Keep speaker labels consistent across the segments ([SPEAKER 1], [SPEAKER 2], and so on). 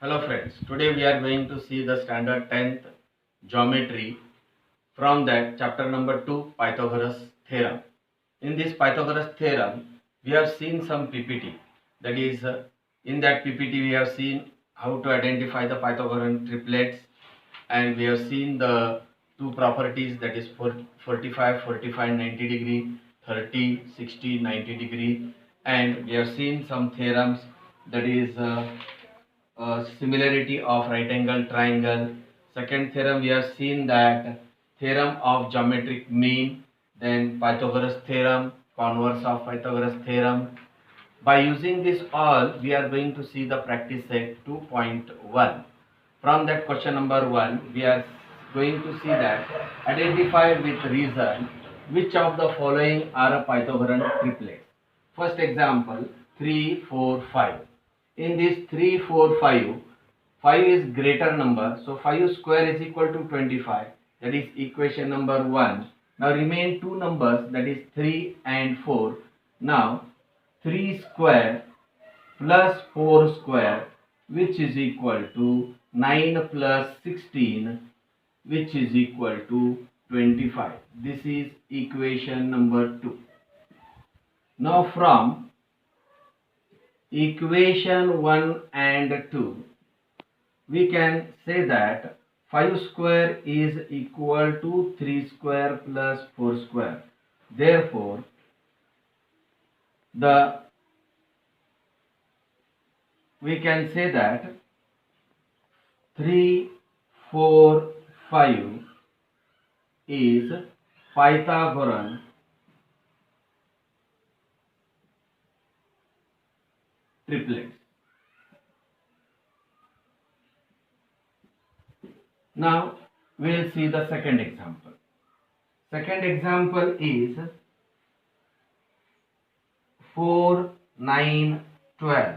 [SPEAKER 1] Hello friends, today we are going to see the standard 10th geometry from that chapter number 2 Pythagoras theorem. In this Pythagoras theorem, we have seen some PPT. That is, in that PPT we have seen how to identify the Pythagorean triplets, and we have seen the two properties, that is 45, 45, 90 degree, 30, 60, 90 degree, and we have seen some theorems, that is similarity of right angle triangle. Second theorem, we have seen that theorem of geometric mean, then Pythagoras theorem, converse of Pythagoras theorem. By using this all, we are going to see the practice set 2.1. From that question number 1, we are going to see that identify with reason which of the following are a Pythagorean triplet. First example, 3, 4, 5. In this 3, 4, 5, 5 is greater number, so 5 square is equal to 25. That is equation number 1. Now remain two numbers, that is 3 and 4. Now 3 square plus 4 square, which is equal to 9 plus 16, which is equal to 25. This is equation number 2. Now from equation 1 and 2, we can say that 5 square is equal to 3 square plus 4 square. Therefore, we can say that 3, 4, 5 is Pythagorean triplets. Now we will see the second example. Second example is 4, 9, 12.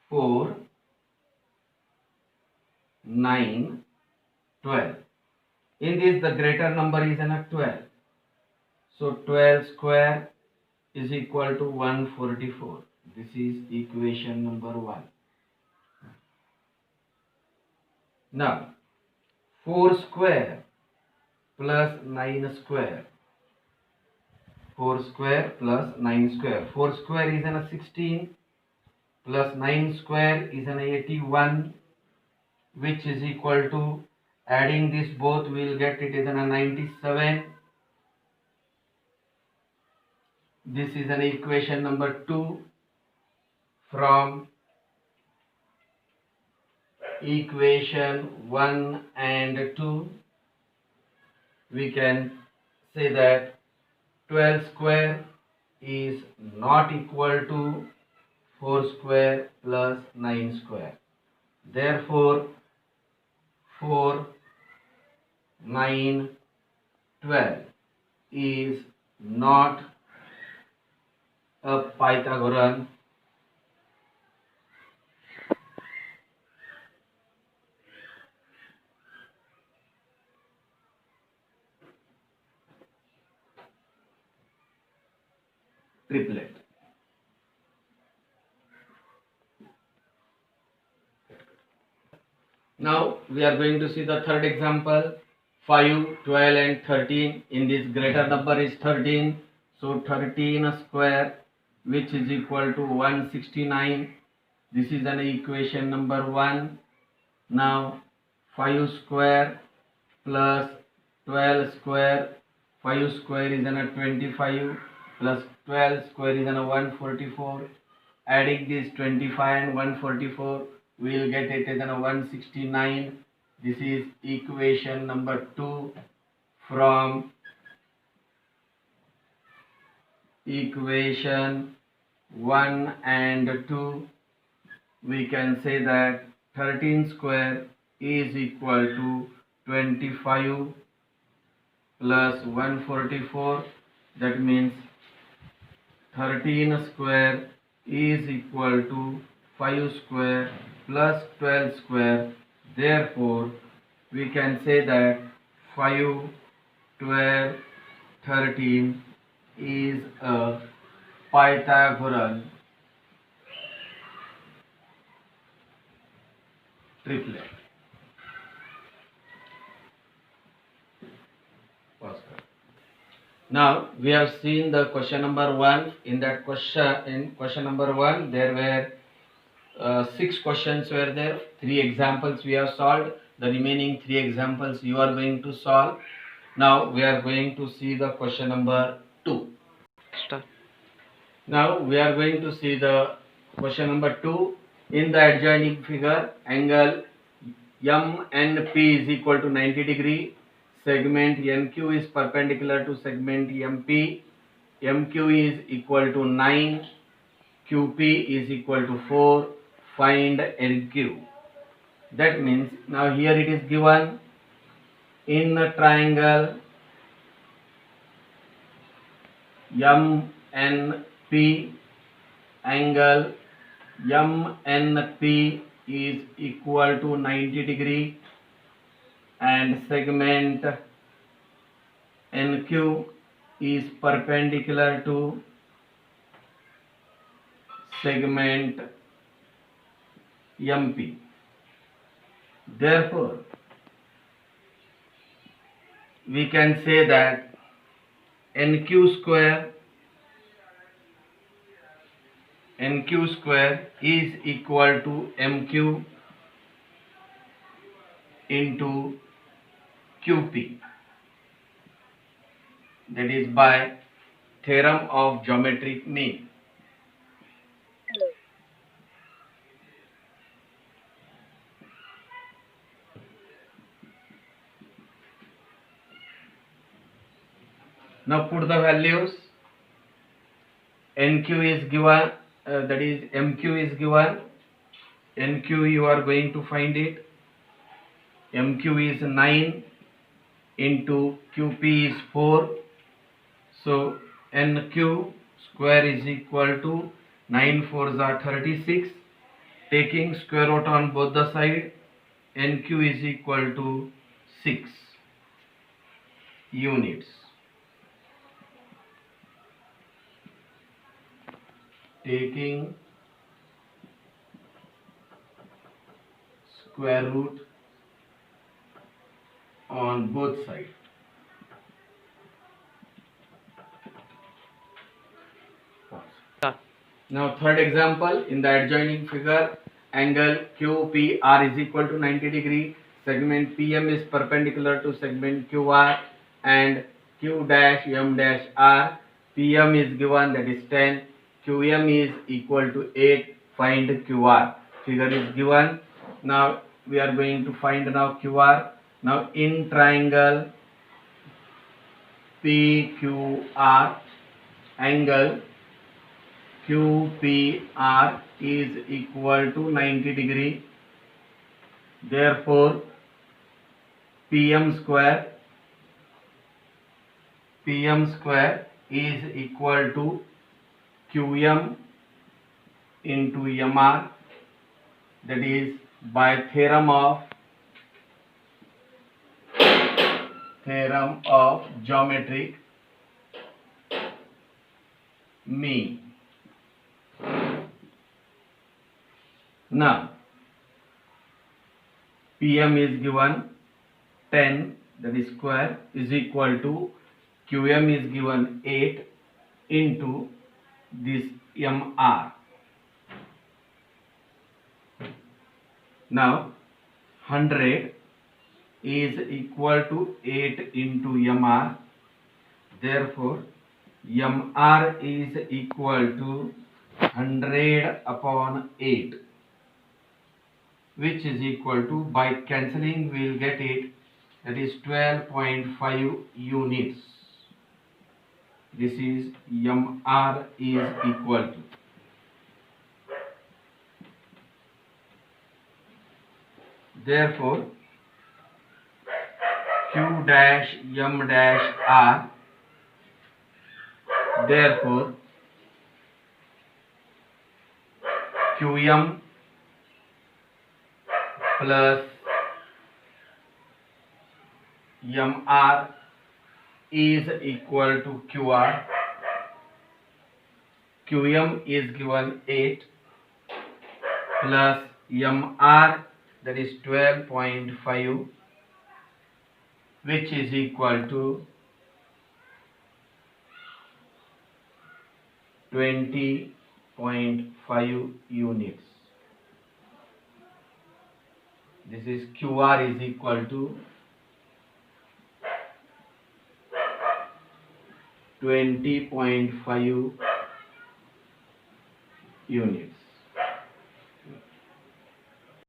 [SPEAKER 1] 4, 9, 12. In this, the greater number is 12. So 12 square is equal to 144. This is equation number 1. Now 4 square plus 9 square. 4 square plus 9 square. 4 square is 16 plus 9 square is 81, which is equal to, adding this both we will get it is 97. This is an equation number 2. From equation 1 and 2, we can say that 12 square is not equal to 4 square plus 9 square. Therefore, 4, 9, 12 is not a Pythagorean triplet. Now we are going to see the third example, 5, 12 and 13. In this greater number is 13. So 13 square, which is equal to 169. This is an equation number 1. Now 5 square plus 12 square. 5 square is 25 plus 12 square is 144. Adding this 25 and 144, we will get it as 169. This is equation number 2. From equation 1 and 2, we can say that 13 square is equal to 25 plus 144. That means 13 square is equal to 5 square plus 12 square. Therefore, we can say that 5, 12, 13 is a Pythagorean triplet. Now we have seen the question number 1. In question number 1, there were 6 questions were there. 3 examples we have solved. The remaining 3 examples you are going to solve. Now we are going to see the question number 2.
[SPEAKER 2] Start.
[SPEAKER 1] Now we are going to see the question number 2. In the adjoining figure, angle MNP is equal to 90 degree. Segment NQ is perpendicular to segment MP. MQ is equal to 9. QP is equal to 4. Find NQ. That means now here it is given in a triangle MNP, angle MNP is equal to 90 degree and segment NQ is perpendicular to segment MP. Therefore, we can say that NQ square is equal to MQ into QP. That is by theorem of geometric mean. Now put the values. NQ is given, that is MQ is given. NQ you are going to find it. MQ is 9 into QP is 4. So NQ square is equal to 9 4s are 36. Taking square root on both the side, NQ is equal to 6 units. Taking square root on both sides. Now third example, in the adjoining figure, angle QPR is equal to 90 degree. Segment PM is perpendicular to segment QR and Q dash M dash R. PM is given, that is 10. QM is equal to 8. Find QR. Figure is given. Now we are going to find now QR. Now in triangle PQR, angle QPR is equal to 90 degree. Therefore, PM square is equal to QM into MR. That is by theorem of geometric mean. Now, PM is given 10, that is square, is equal to QM is given 8 into this MR. Now, 100 is equal to 8 into MR. Therefore, MR is equal to 100 upon 8, which is equal to, by cancelling we will get it, that is 12.5 units. This is MR is equal to. Therefore, Q dash M dash R, therefore QM plus MR is equal to QR. QM is given 8 plus MR, that is 12.5, which is equal to 20.5 units. This is QR is equal to 20.5 units.